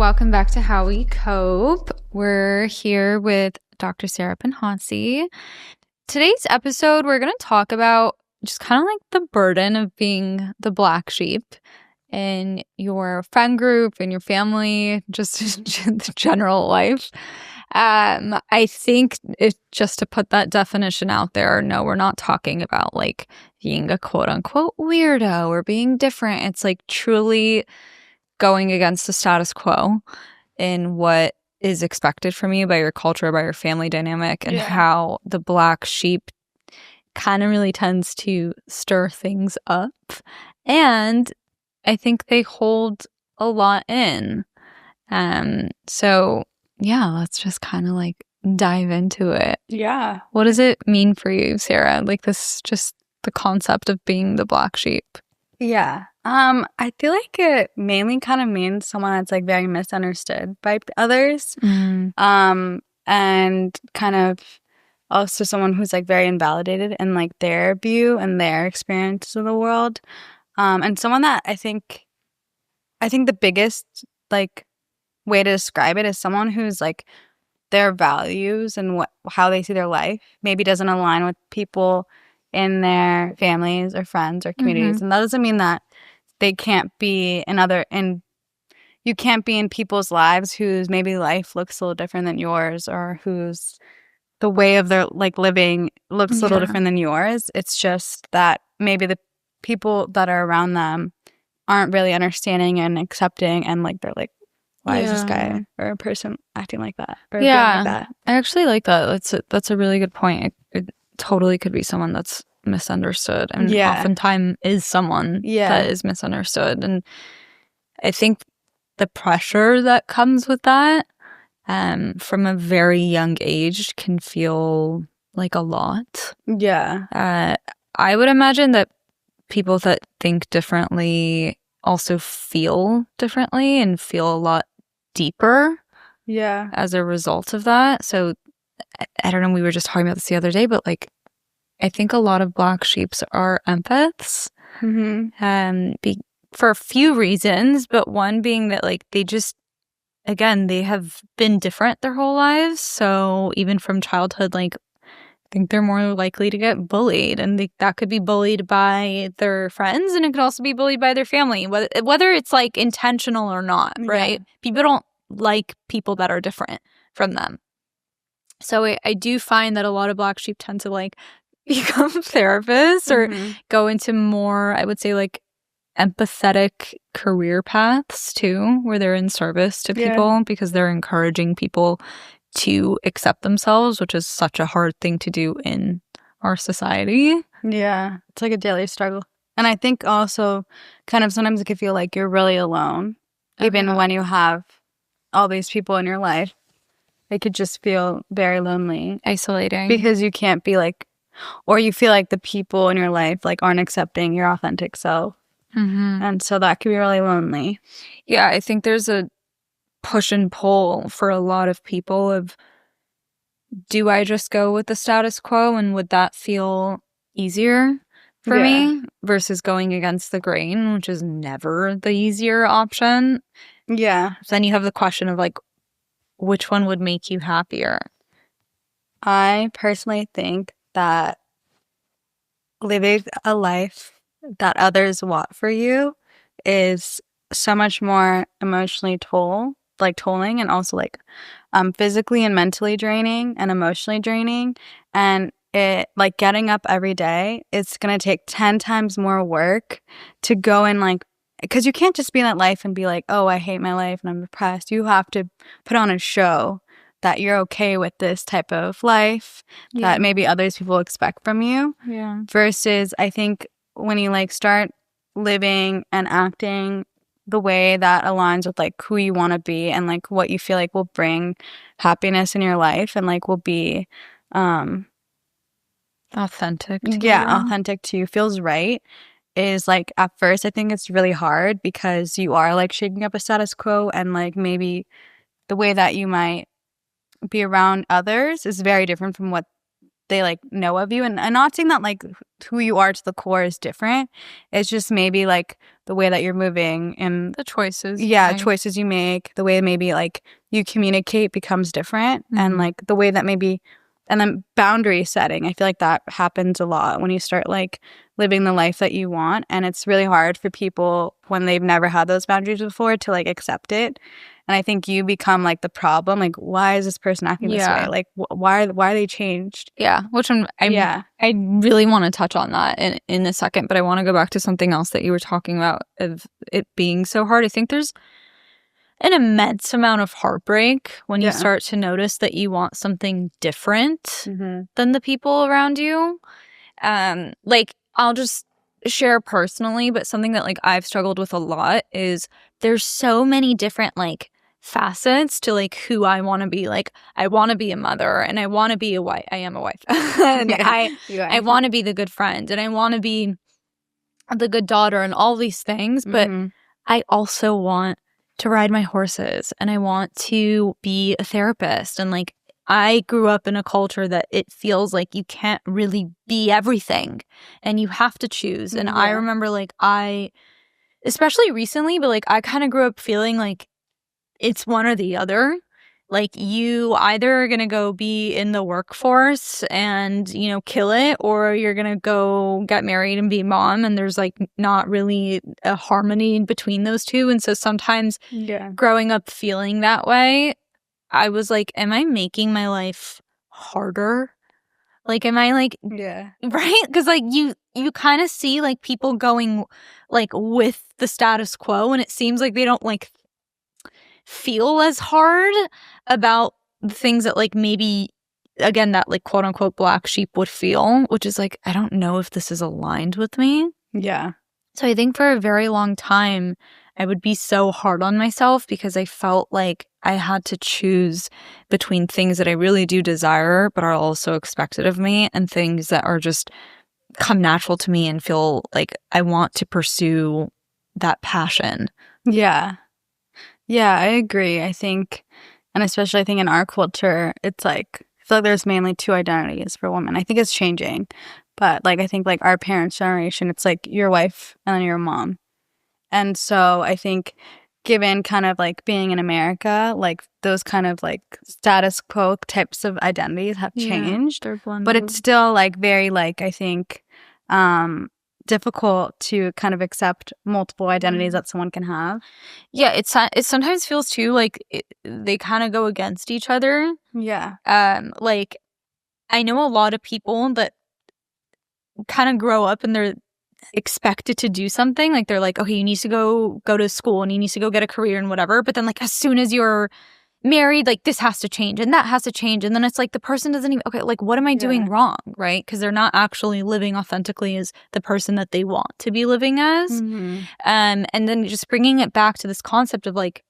welcome back to How We Cope. We're here with Dr. Sarah Panhasi. Today's episode, we're going to talk about just kind of like the burden of being the black sheep in your friend group, in your family, just the general life. I think just to put that definition out there, no, we're not talking about like being a quote unquote weirdo or being different. It's like truly going against the status quo in what is expected from you by your culture, by your family dynamic, and how the black sheep kind of really tends to stir things up. And I think they hold a lot in. So yeah, let's just kind of like dive into it. Yeah. What does it mean for you, Sarah? Like this, just the concept of being the black sheep. Yeah. I feel like it mainly kind of means someone that's like very misunderstood by others. And kind of also someone who's like very invalidated in like their view and their experience of the world. And someone that I think the biggest like way to describe it is someone who's like their values and how they see their life maybe doesn't align with people in their families or friends or communities. And that doesn't mean that they can't be you can't be in people's lives whose maybe life looks a little different than yours, or whose the way of their like living looks a little different than yours. It's just that maybe the people that are around them aren't really understanding and accepting, and like they're like, why is this guy or a person acting like that or being like that? I actually like that. That's a really good point. It totally could be someone that's misunderstood, and oftentimes is someone that is misunderstood. And I think the pressure that comes with that from a very young age can feel like a lot. I would imagine that people that think differently also feel differently and feel a lot deeper as a result of that. So I don't know, we were just talking about this the other day, but like I think a lot of black sheeps are empaths for a few reasons, but one being that like they just, again, they have been different their whole lives. So even from childhood, like I think they're more likely to get bullied, and that could be bullied by their friends, and it could also be bullied by their family, whether it's like intentional or not, right? People don't like people that are different from them. So I do find that a lot of black sheep tend to like become therapists or go into more, I would say, like empathetic career paths too, where they're in service to people because they're encouraging people to accept themselves, which is such a hard thing to do in our society. Yeah, it's like a daily struggle. And I think also kind of sometimes it can feel like you're really alone, even when you have all these people in your life. It could just feel very lonely. Isolating. Because you can't be like, or you feel like the people in your life like aren't accepting your authentic self. And so that can be really lonely. Yeah, I think there's a push and pull for a lot of people of, do I just go with the status quo and would that feel easier for me versus going against the grain, which is never the easier option. Yeah. Then you have the question of like, which one would make you happier? I personally think that living a life that others want for you is so much more emotionally tolling, and also like physically and mentally draining and emotionally draining. And it like getting up every day, it's gonna take 10 times more work to go and like, because you can't just be in that life and be like, oh, I hate my life and I'm depressed. You have to put on a show that you're okay with this type of life that maybe others people expect from you. Versus I think when you like start living and acting the way that aligns with like who you want to be and like what you feel like will bring happiness in your life and like will be authentic to you, feels right, is like at first I think it's really hard because you are like shaking up a status quo, and like maybe the way that you might be around others is very different from what they like know of you. And I'm not saying that like who you are to the core is different. It's just maybe like the way that you're moving and the choices. choices you make, the way maybe like you communicate becomes different, and like the way that maybe, and then boundary setting. I feel like that happens a lot when you start like living the life that you want, and it's really hard for people when they've never had those boundaries before to like accept it. And I think you become like the problem. Like, why is this person acting this way? Like, why are they changed? Yeah, which I really want to touch on that in a second, but I want to go back to something else that you were talking about of it being so hard. I think there's an immense amount of heartbreak when you start to notice that you want something different than the people around you. Like, I'll just share personally, but something that like I've struggled with a lot is there's so many different like facets to like who I want to be. Like, I want to be a mother, and I want to be a wife. I am a wife. And I want to be the good friend, and I want to be the good daughter, and all these things. But I also want to ride my horses, and I want to be a therapist. And like, I grew up in a culture that it feels like you can't really be everything and you have to choose. And I remember like especially recently, but like I kind of grew up feeling like it's one or the other. Like, you either are going to go be in the workforce and, you know, kill it, or you're going to go get married and be a mom. And there's like not really a harmony between those two. And so sometimes growing up feeling that way, I was like, am I making my life harder? Like, am I like, right? Because like you kind of see like people going like with the status quo, and it seems like they don't like feel as hard about the things that like maybe, again, that like quote unquote black sheep would feel, which is like, I don't know if this is aligned with me. Yeah. So I think for a very long time, I would be so hard on myself because I felt like I had to choose between things that I really do desire but are also expected of me, and things that are just come natural to me and feel like I want to pursue that passion. Yeah. Yeah, I agree. I think, and especially I think in our culture, it's like, I feel like there's mainly two identities for women. I think it's changing. But like, I think like our parents' generation, it's like your wife and then your mom. And so I think given kind of like being in America, like those kind of like status quo types of identities have changed. But it's still like very like, I think, difficult to kind of accept multiple identities that someone can have. Yeah, it sometimes feels too like they kind of go against each other. Yeah. Like, I know a lot of people that kind of grow up and they're expected to do something. Like, they're like, okay, you need to go to school and you need to go get a career and whatever. But then like as soon as you're married, like this has to change and that has to change. And then it's like the person doesn't even, okay, like what am I doing wrong? Right? Because they're not actually living authentically as the person that they want to be living as. And then just bringing it back to this concept of like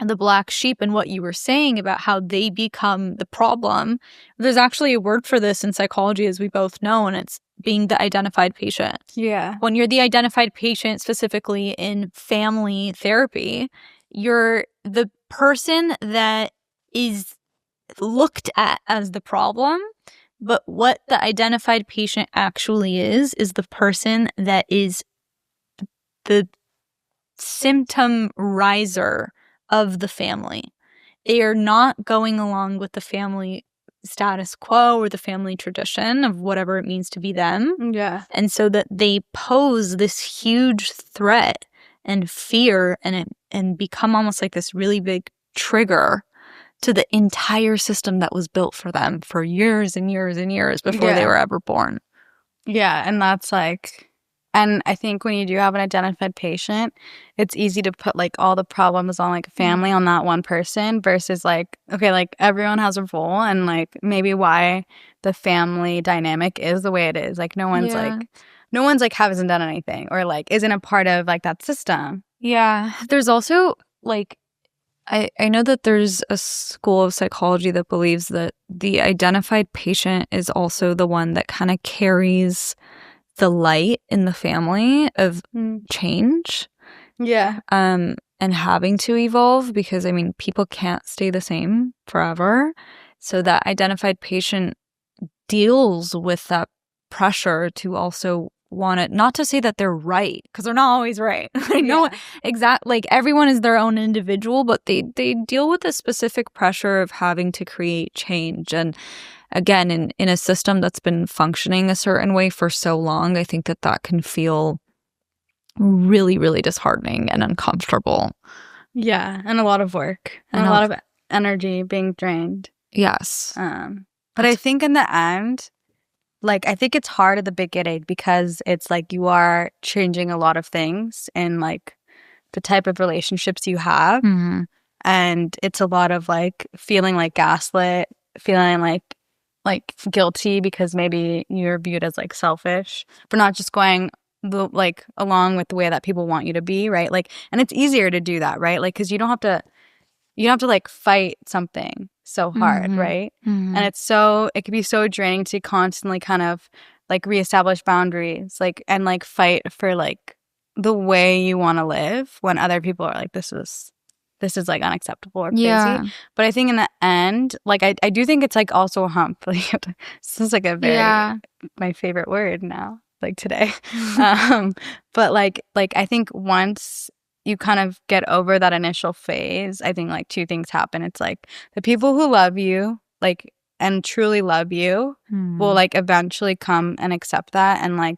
the black sheep and what you were saying about how they become the problem. There's actually a word for this in psychology, as we both know, and it's being the identified patient. Yeah. When you're the identified patient, specifically in family therapy, you're the person that is looked at as the problem. But what the identified patient actually is the person that is the symptom riser of the family. They are not going along with the family status quo or the family tradition of whatever it means to be them. Yeah. And so that they pose this huge threat and fear and become almost like this really big trigger to the entire system that was built for them for years and years and years before they were ever born. Yeah, and that's like, and I think when you do have an identified patient, it's easy to put like all the problems on like a family on that one person versus like, okay, like everyone has a role, and like maybe why the family dynamic is the way it is. Like no one's like hasn't done anything or like isn't a part of like that system. Yeah. There's also like, I know that there's a school of psychology that believes that the identified patient is also the one that kind of carries the light in the family of change. Yeah. And having to evolve, because I mean, people can't stay the same forever. So that identified patient deals with that pressure to also want it, not to say that they're right, because they're not always right. I know exactly, like everyone is their own individual, but they deal with the specific pressure of having to create change. And again, in a system that's been functioning a certain way for so long, I think that can feel really, really disheartening and uncomfortable. Yeah, and a lot of work and a lot of energy being drained. Yes. But I think in the end, like, I think it's hard at the beginning because it's like you are changing a lot of things in like the type of relationships you have. Mm-hmm. And it's a lot of like feeling like gaslit, feeling like guilty because maybe you're viewed as like selfish for not just going like along with the way that people want you to be, right? Like, and it's easier to do that, right? Like, because you don't have to like fight something so hard, Mm-hmm. right? Mm-hmm. And it can be so draining to constantly kind of like reestablish boundaries, like, and like fight for like the way you want to live when other people are like, this is like unacceptable or crazy. Yeah. But I think in the end, like I do think it's like also a hump. Like this is like a very my favorite word now, like today. But like I think once you kind of get over that initial phase, I think like two things happen. It's like the people who love you, like, and truly love you will like eventually come and accept that and like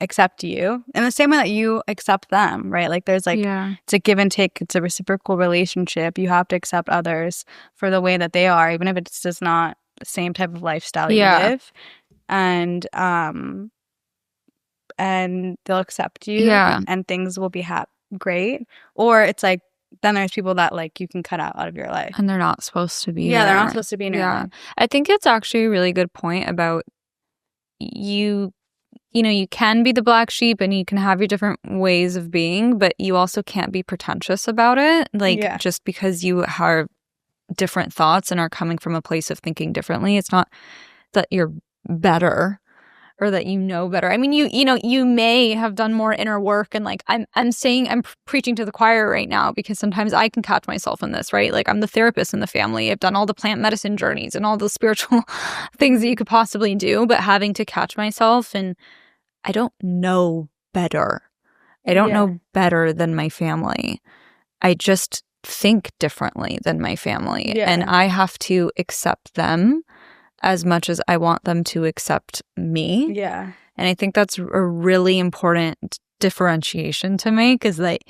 accept you in the same way that you accept them, right? Like there's like it's a give and take, it's a reciprocal relationship. You have to accept others for the way that they are, even if it's just not the same type of lifestyle you live. And they'll accept you and things will be great. Or it's like then there's people that like you can cut out of your life and they're not supposed to be they're not supposed to be in your life. I think it's actually a really good point about you know, you can be the black sheep and you can have your different ways of being, but you also can't be pretentious about it. Like, just because you have different thoughts and are coming from a place of thinking differently, it's not that you're better or that you know better. I mean, you know, you may have done more inner work, and like I'm preaching to the choir right now because sometimes I can catch myself in this, right? Like I'm the therapist in the family. I've done all the plant medicine journeys and all the spiritual things that you could possibly do, but having to catch myself and I don't know better. I don't know better than my family. I just think differently than my family. And I have to accept them as much as I want them to accept me. Yeah. And I think that's a really important differentiation to make, is that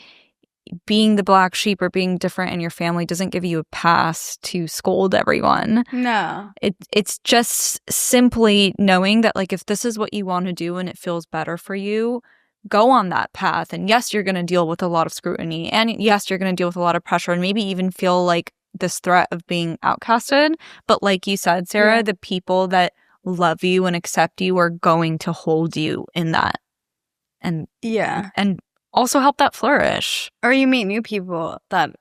being the black sheep or being different in your family doesn't give you a pass to scold everyone. No. It's just simply knowing that, like, if this is what you want to do and it feels better for you, go on that path. And yes, you're going to deal with a lot of scrutiny. And yes, you're going to deal with a lot of pressure and maybe even feel like this threat of being outcasted. But like you said, Sarah, the people that love you and accept you are going to hold you in that. And and also help that flourish. Or you meet new people that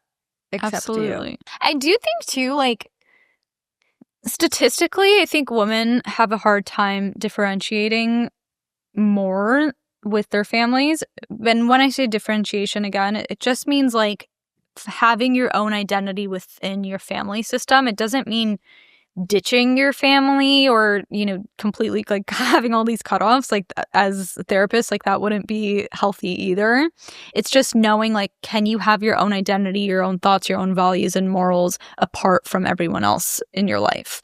accept you. I do think too, like, statistically, I think women have a hard time differentiating more with their families. And when I say differentiation, again, it just means like having your own identity within your family system. It doesn't mean ditching your family or, you know, completely like having all these cutoffs. Like, as a therapist, like that wouldn't be healthy either. It's just knowing, like, can you have your own identity, your own thoughts, your own values and morals apart from everyone else in your life.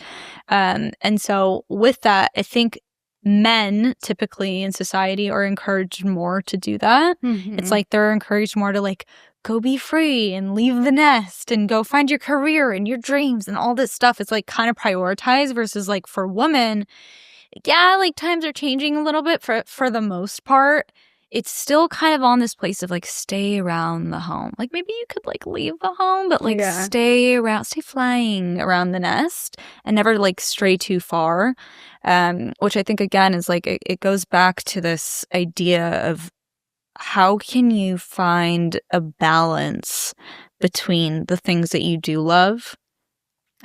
And so with that, I think men typically in society are encouraged more to do that. It's like they're encouraged more to like go be free and leave the nest and go find your career and your dreams and all this stuff. It's like kind of prioritized versus like for women, like times are changing a little bit for the most part. It's still kind of on this place of like stay around the home. Like maybe you could like leave the home, but like stay flying around the nest and never like stray too far. Which I think again is like it goes back to this idea of how can you find a balance between the things that you do love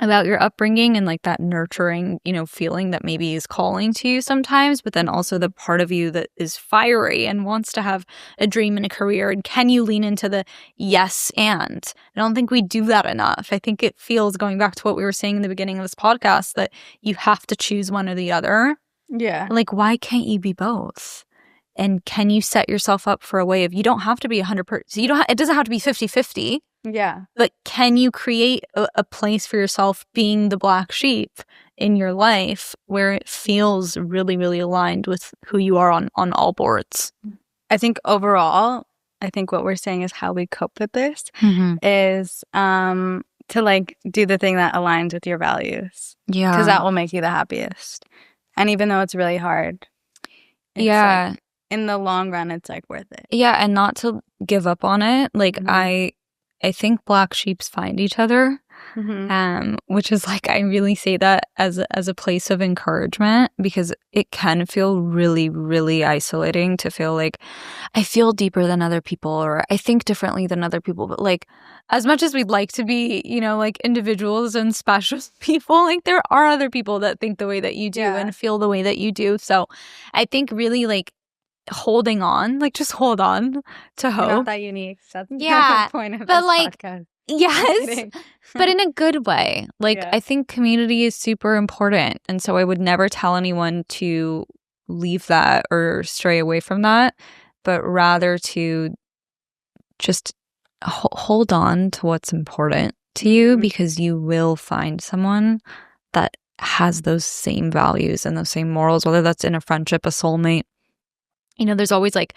about your upbringing and like that nurturing, feeling that maybe is calling to you sometimes, but then also the part of you that is fiery and wants to have a dream and a career. And can you lean into the yes and? I don't think we do that enough. I think it feels, going back to what we were saying in the beginning of this podcast, that you have to choose one or the other. Yeah. Like, why can't you be both? And can you set yourself up for a way of, you don't have to be 100%. It doesn't have to be 50-50. Yeah. But can you create a place for yourself being the black sheep in your life where it feels really, really aligned with who you are on all boards? I think overall, what we're saying is how we cope with this is to like do the thing that aligns with your values. Yeah. Because that will make you the happiest. And even though it's really hard. It's like, in the long run, it's like worth it. Yeah. And not to give up on it. Like I think black sheeps find each other, which is like, I really say that as a place of encouragement, because it can feel really, really isolating to feel like I feel deeper than other people, or I think differently than other people. But like, as much as we'd like to be, like individuals and special people, like there are other people that think the way that you do and feel the way that you do. So I think really like holding on, like just hold on to hope. You're not that unique. That's the point of but this like podcast. Yes, but in a good way. Like I think community is super important, and so I would never tell anyone to leave that or stray away from that, but rather to just hold on to what's important to you, because you will find someone that has those same values and those same morals, whether that's in a friendship, a soulmate. There's always like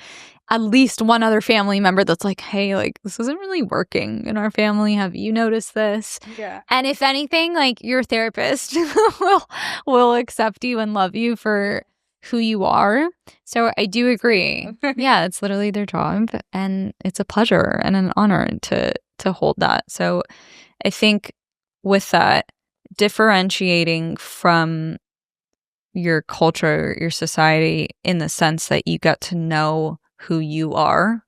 at least one other family member that's like, hey, like this isn't really working in our family. Have you noticed this? Yeah. And if anything, like your therapist will accept you and love you for who you are. So I do agree. Yeah, it's literally their job, and it's a pleasure and an honor to hold that. So I think with that, differentiating from your culture, your society, in the sense that you get to know who you are,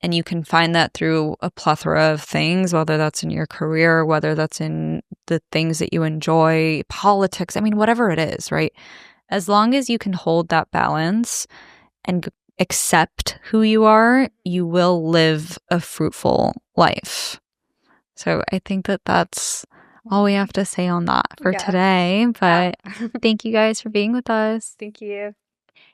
and you can find that through a plethora of things, whether that's in your career, whether that's in the things that you enjoy, politics, I mean, whatever it is, right? As long as you can hold that balance and accept who you are, you will live a fruitful life. So I think that that's all we have to say on that for today. But thank you guys for being with us. Thank you.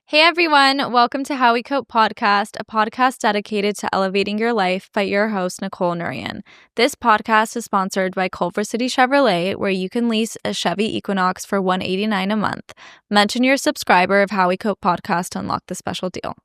Hey everyone, welcome to How We Cope podcast, a podcast dedicated to elevating your life by your host, Nicole Nourian. This podcast is sponsored by Culver City Chevrolet, where you can lease a Chevy Equinox for $189 a month. Mention you're a subscriber of How We Cope podcast to unlock the special deal.